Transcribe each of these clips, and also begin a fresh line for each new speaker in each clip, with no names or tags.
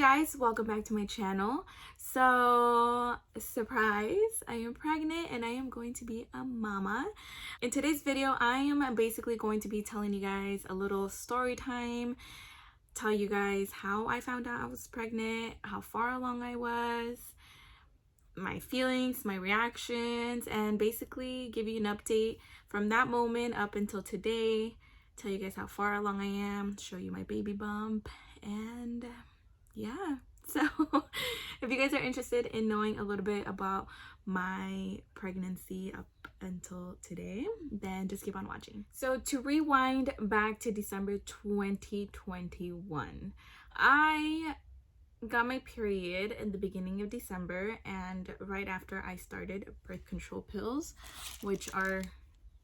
guys, welcome back to my channel. So, surprise, I am pregnant and I am going to be a mama. In today's video, I am basically going to be telling you guys a little story time, tell you guys how I found out I was pregnant, how far along I was, my feelings, my reactions, and basically give you an update from that moment up until today, tell you guys how far along I am, show you my baby bump, and yeah. So if you guys are interested in knowing a little bit about my pregnancy up until today, then just keep on watching. So to rewind back to December 2021, I got my period in the beginning of December, and right after I started birth control pills, which are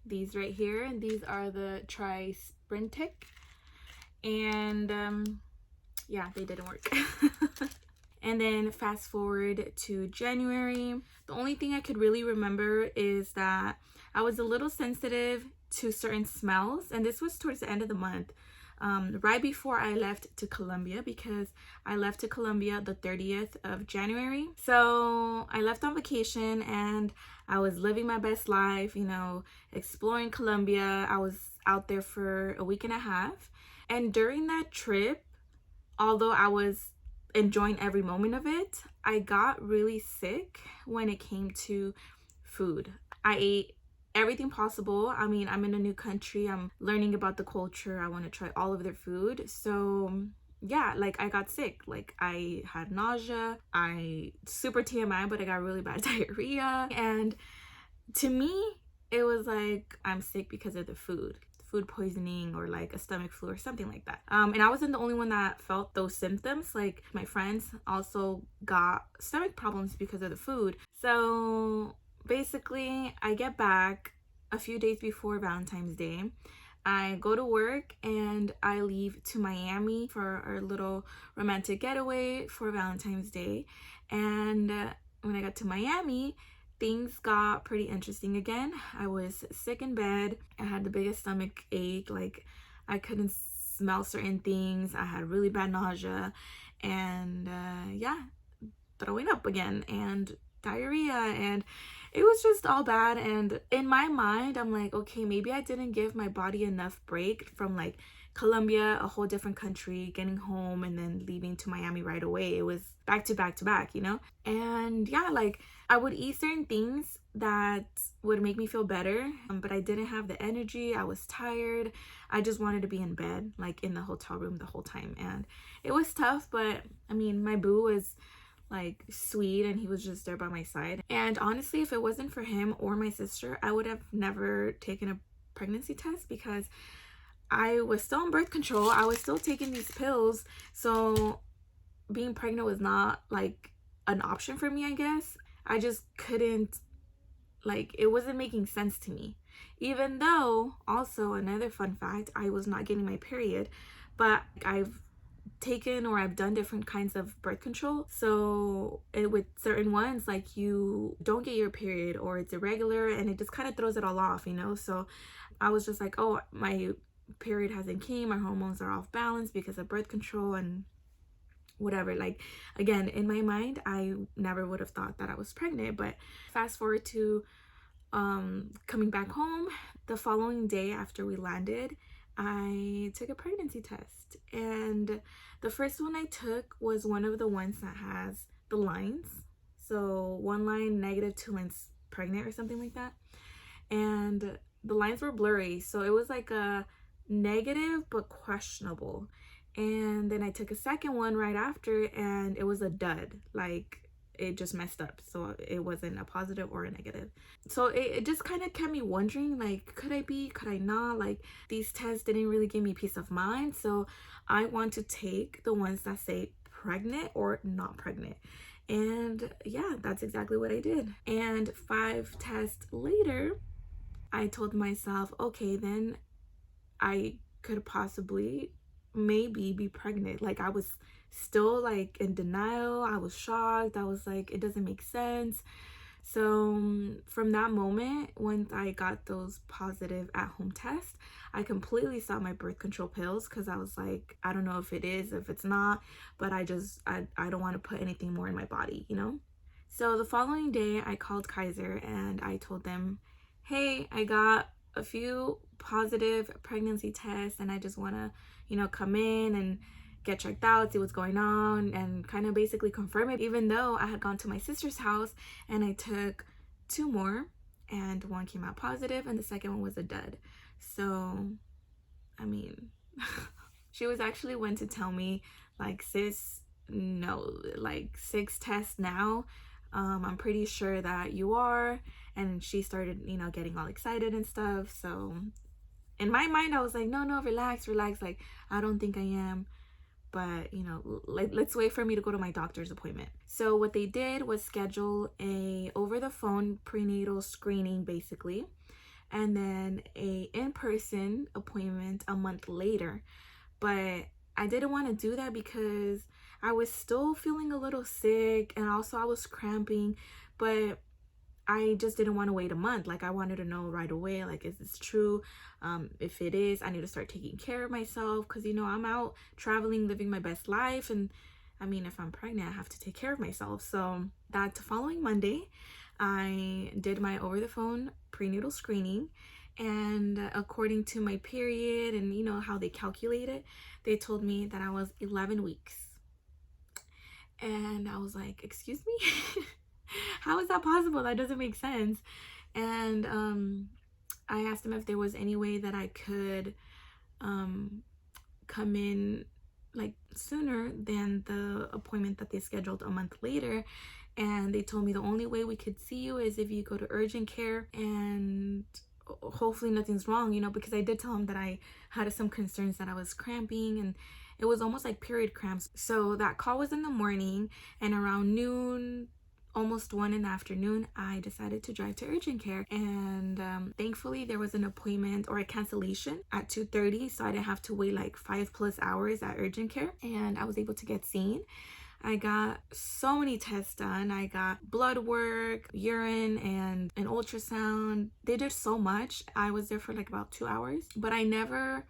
these right here, and these are the Tri-Sprintic, and yeah, they didn't work. And then fast forward to January, the only thing I could really remember is that I was a little sensitive to certain smells, and this was towards the end of the month, right before I left to Colombia, because I left to Colombia the 30th of January. So I left on vacation and I was living my best life, you know, exploring Colombia. I was out there for a week and a half, and during that trip, although I was enjoying every moment of it, I got really sick when it came to food. I ate everything possible. I mean, I'm in a new country, I'm learning about the culture, I want to try all of their food. So yeah, like I got sick. Like I had nausea, super TMI, but I got really bad diarrhea. And to me, it was like I'm sick because of the food poisoning, or like a stomach flu or something like that. And I wasn't the only one that felt those symptoms. Like my friends also got stomach problems because of the food. So basically, I get back a few days before Valentine's Day. I go to work and I leave to Miami for our little romantic getaway for Valentine's Day. And when I got to Miami, things got pretty interesting again. I was sick in bed. I had the biggest stomach ache. Like I couldn't smell certain things. I had really bad nausea, and yeah, throwing up again and diarrhea, and it was just all bad. And in my mind, I'm like, okay, maybe I didn't give my body enough break from like Colombia, a whole different country, getting home and then leaving to Miami right away. It was back to back to back, you know? And yeah, like I would eat certain things that would make me feel better, but I didn't have the energy. I was tired. I just wanted to be in bed, like in the hotel room the whole time. And it was tough, but I mean, my boo was like sweet and he was just there by my side. And honestly, if it wasn't for him or my sister, I would have never taken a pregnancy test, because I was still on birth control. I was still taking these pills. So being pregnant was not like an option for me, I guess. I just couldn't, like, it wasn't making sense to me. Even though, also another fun fact, I was not getting my period, but I've taken, or I've done different kinds of birth control. So with certain ones, like you don't get your period or it's irregular, and it just kind of throws it all off, you know? So I was just like, oh, my period hasn't came, my hormones are off balance because of birth control and whatever. Like again, in my mind, I never would have thought that I was pregnant. But fast forward to coming back home, the following day after we landed, I took a pregnancy test, and the first one I took was one of the ones that has the lines. So one line negative, 2 lines pregnant or something like that. And the lines were blurry, so it was like a negative but questionable. And then I took a second one right after, and it was a dud. Like it just messed up, so it wasn't a positive or a negative. So it just kind of kept me wondering, like, could I be, could I not? Like these tests didn't really give me peace of mind, so I want to take the ones that say pregnant or not pregnant. And yeah, that's exactly what I did. And 5 tests later, I told myself, okay, then I could possibly maybe be pregnant. Like I was still like in denial. I was shocked. I was like, it doesn't make sense. So from that moment, once I got those positive at-home tests, I completely stopped my birth control pills because I was like, I don't know if it is, if it's not, but I don't want to put anything more in my body, you know? So the following day, I called Kaiser and I told them, hey, I got a few positive pregnancy tests and I just want to, come in and get checked out, see what's going on, and kind of basically confirm it, even though I had gone to my sister's house and I took 2 more and one came out positive and the second one was a dud. So, I mean, she was actually one to tell me, like, sis, no, like 6 tests now. I'm pretty sure that you are. And she started, getting all excited and stuff. So in my mind, I was like, no, relax. Like, I don't think I am. But, let's wait for me to go to my doctor's appointment. So what they did was schedule a over-the-phone prenatal screening, basically, and then a in-person appointment a month later. But I didn't want to do that because I was still feeling a little sick and also I was cramping, but I just didn't want to wait a month. Like, I wanted to know right away, like, is this true? If it is, I need to start taking care of myself because, I'm out traveling, living my best life. And I mean, if I'm pregnant, I have to take care of myself. So that following Monday, I did my over-the-phone prenatal screening. And according to my period and, how they calculate it, they told me that I was 11 weeks. And I was like, excuse me? How is that possible? That doesn't make sense. And I asked them if there was any way that I could come in like sooner than the appointment that they scheduled a month later. And they told me the only way we could see you is if you go to urgent care and hopefully nothing's wrong, because I did tell them that I had some concerns that I was cramping and it was almost like period cramps. So that call was in the morning, and around noon, almost 1 in the afternoon, I decided to drive to urgent care. And thankfully there was an appointment or a cancellation at 2:30, so I didn't have to wait like 5+ hours at urgent care, and I was able to get seen. I got so many tests done. I got blood work, urine, and an ultrasound. They did so much. I was there for like about 2 hours, but I never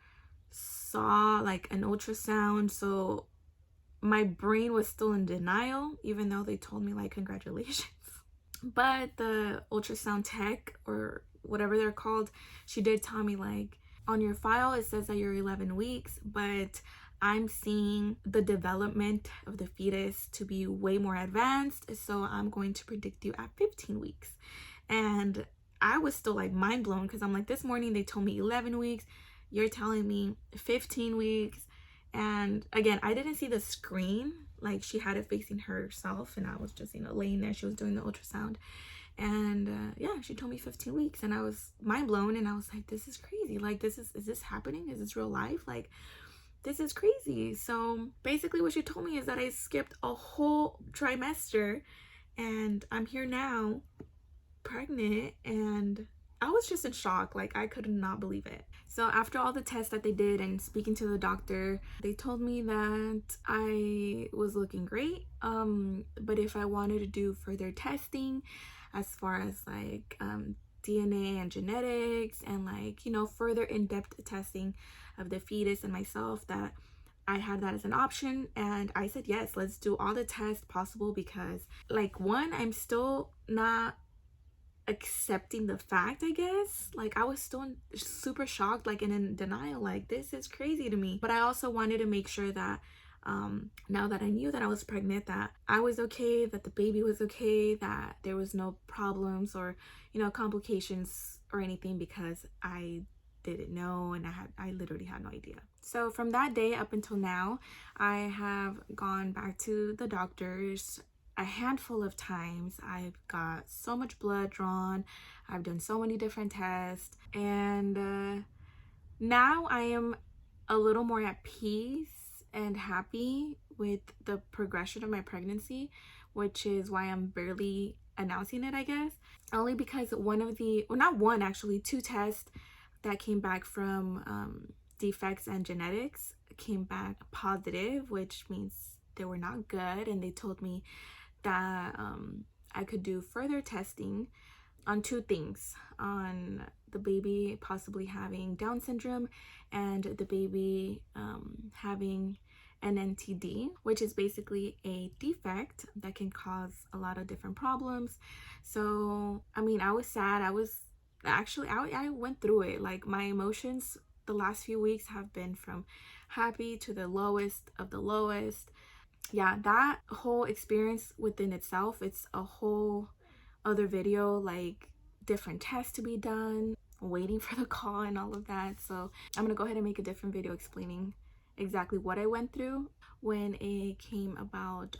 saw like an ultrasound, so my brain was still in denial, even though they told me like congratulations. But the ultrasound tech, or whatever they're called, she did tell me like, on your file it says that you're 11 weeks, but I'm seeing the development of the fetus to be way more advanced, so I'm going to predict you at 15 weeks. And I was still like mind blown because I'm like, this morning they told me 11 weeks, you're telling me 15 weeks. And again, I didn't see the screen, like she had it facing herself and I was just, laying there. She was doing the ultrasound. And yeah, she told me 15 weeks and I was mind blown, and I was like, this is crazy. Like, is this happening? Is this real life? Like, this is crazy. So basically what she told me is that I skipped a whole trimester and I'm here now pregnant, and I was just in shock. Like, I could not believe it. So after all the tests that they did and speaking to the doctor, they told me that I was looking great, but if I wanted to do further testing as far as like DNA and genetics and like, further in-depth testing of the fetus and myself, that I had that as an option. And I said, yes, let's do all the tests possible, because like, one, I'm still not accepting the fact, I guess. Like, I was still super shocked, like in denial, like this is crazy to me. But I also wanted to make sure that now that I knew that I was pregnant, that I was okay, that the baby was okay, that there was no problems or complications or anything, because I didn't know, and I literally had no idea. So from that day up until now, I have gone back to the doctors a handful of times. I've got so much blood drawn, I've done so many different tests, and now I am a little more at peace and happy with the progression of my pregnancy, which is why I'm barely announcing it, I guess. Only because one of the, well, not one, actually 2 tests that came back from defects and genetics came back positive, which means they were not good, and they told me that I could do further testing on two things, on the baby possibly having Down syndrome and the baby having an NTD, which is basically a defect that can cause a lot of different problems. So I mean, I was sad. I went through it. Like, my emotions the last few weeks have been from happy to the lowest of the lowest. Yeah, that whole experience within itself, it's a whole other video, like different tests to be done, waiting for the call and all of that. So I'm gonna go ahead and make a different video explaining exactly what I went through when it came about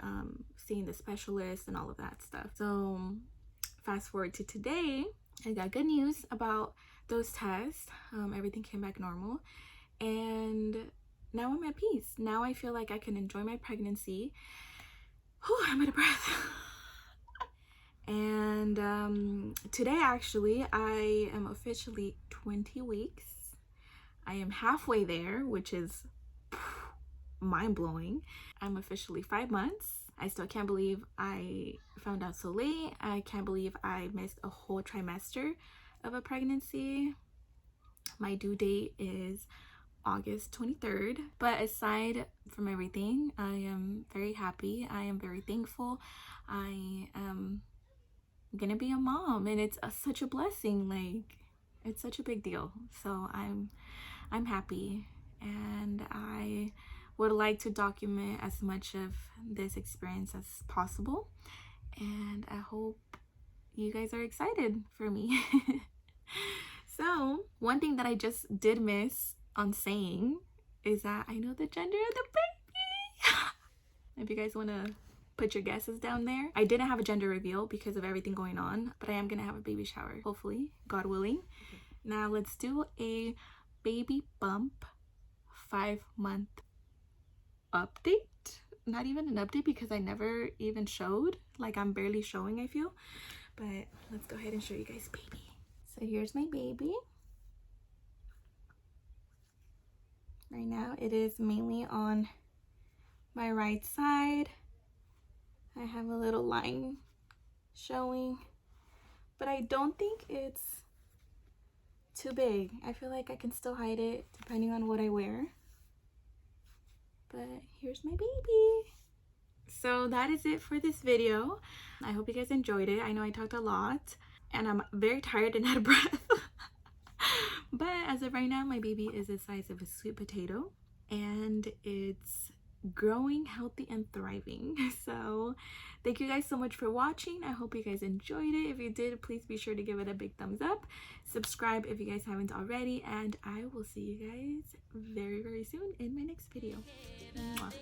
seeing the specialist and all of that stuff. So fast forward to today, I got good news about those tests. Everything came back normal, and now I'm at peace. Now I feel like I can enjoy my pregnancy. Whew, I'm out of breath. And today, actually, I am officially 20 weeks. I am halfway there, which is mind-blowing. I'm officially 5 months. I still can't believe I found out so late. I can't believe I missed a whole trimester of a pregnancy. My due date is August 23rd. But aside from everything, I am very happy. I am very thankful. I am gonna be a mom, and it's such a blessing. Like, it's such a big deal. So I'm happy, and I would like to document as much of this experience as possible, and I hope you guys are excited for me. So one thing that I just did miss on saying is that I know the gender of the baby. If you guys want to put your guesses down there. I didn't have a gender reveal because of everything going on, but I am gonna have a baby shower, hopefully, God willing. Now let's do a baby bump 5-month update. Not even an update because I never even showed. Like, I'm barely showing, I feel. But let's go ahead and show you guys baby. So here's my baby. Right now it is mainly on my right side. I have a little line showing, but I don't think it's too big. I feel like I can still hide it depending on what I wear. But here's my baby. So that is it for this video. I hope you guys enjoyed it. I know I talked a lot and I'm very tired and out of breath. But as of right now, my baby is the size of a sweet potato and it's growing, healthy, and thriving. So thank you guys so much for watching. I hope you guys enjoyed it. If you did, please be sure to give it a big thumbs up. Subscribe if you guys haven't already, and I will see you guys very, very soon in my next video. Mwah.